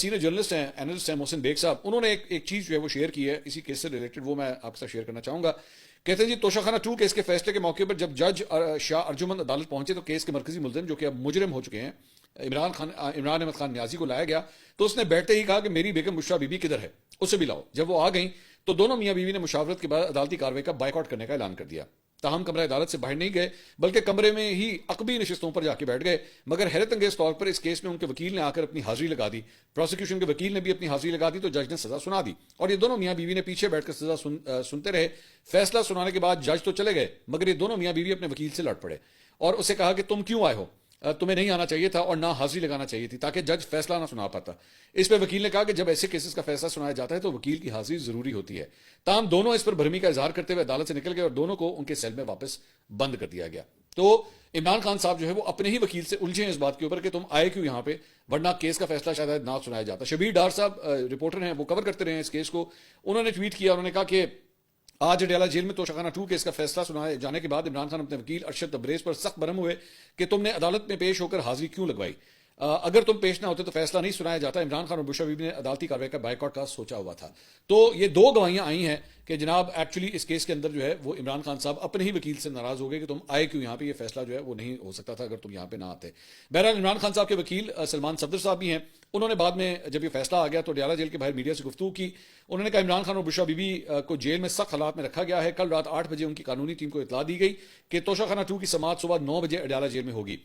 Senior journalist हैं, analyst हैं, Mohsin bag साहब, उन्होंने एक चीज़ जो है वो शेयर की है इसी केस से रिलेटेड, वो मैं आपके साथ शेयर करना चाहूँगा। कहते हैं जी, तोशाखाना 2 केस के फैसले के मौके पर जब जज शाह अर्जुमंद अदालत पहुंचे तो केस के मरकजी मुलजिम, जो कि अब मुजरिम हो चुके हैं, इमरान अहमद खान न्याजी को लाया गया। तो उसने बैठते ही कहा कि मेरी बेगम बुशरा बीबी किधर है, उससे भी लाओ। जब वो आ गई तो दोनों मियाँ बीवी ने मुशावरत के बाद अदालती कार्रवाई का बाइकआउट करने का ऐलान कर दिया। ताहम कमरा अदालत से बाहर नहीं गए, बल्कि कमरे में ही अकबी नशिस्तों पर जाके बैठ गए। मगर हैरत अंगेज तौर पर इस केस में उनके वकील ने आकर अपनी हाजिरी लगा दी, प्रोसिक्यूशन के वकील ने भी अपनी हाजिरी लगा दी, तो जज ने सजा सुना दी। और ये दोनों मियाँ बीवी ने पीछे बैठकर सजा सुनते रहे। फैसला सुनाने के बाद जज तो चले गए, मगर ये दोनों मियाँ बीवी अपने वकील से लड़ पड़े और उसे कहा कि तुम क्यों आए हो, तुम्हें नहीं आना चाहिए था और ना हाजिरी लगाना चाहिए थी, ताकि जज फैसला ना सुना पाता। इस पर वकील ने कहा कि जब ऐसे केसेस का फैसला सुनाया जाता है तो वकील की हाजिरी जरूरी होती है। ताहम दोनों इस पर भरमी का इजहार करते हुए अदालत से निकल गए और दोनों को उनके सेल में वापस बंद कर दिया गया। तो इमरान खान साहब जो है वो अपने ही वकील से उलझे हैं इस बात के ऊपर कि तुम आए क्यों यहां पे, वरना केस का फैसला शायद ना सुनाया जाता। शबीर डार साहब रिपोर्टर हैं, वो कवर करते रहे इस केस को। उन्होंने ट्वीट किया, उन्होंने कहा कि आज अडयाला जेल में तोशाखाना 2 केस का फैसला सुनाए जाने के बाद इमरान खान अपने वकील अरशद तबरेज पर सख्त बरहम हुए कि तुमने अदालत में पेश होकर हाजिरी क्यों लगवाई, अगर तुम पेश ना होते तो फैसला नहीं सुनाया जाता। इमरान खान और बुशरा बीबी ने अदालती कार्रवाई का बाइकआउट का सोचा हुआ था। तो ये दो गवाहियां आई हैं कि जनाब एक्चुअली इस केस के अंदर जो है वो इमरान खान साहब अपने ही वकील से नाराज हो गए कि तुम आए क्यों यहाँ पे, ये फैसला जो है वो नहीं हो सकता था अगर तुम यहाँ पे ना आते। बहरहाल इमरान खान साहब के वकील सलमान सफदर साहब भी हैं, उन्होंने बाद में जब ये फैसला आ गया तो अडयाला जेल के बाहर मीडिया से गुफ्तगू की। उन्होंने कहा इमरान खान और बुशरा बीबी को जेल में सख्त हालात में रखा गया है। कल रात 8 बजे उनकी कानूनी टीम को इतला दी गई कि तोशाखाना 2 की समाअत सुबह 9 बजे अडयाला जेल में होगी।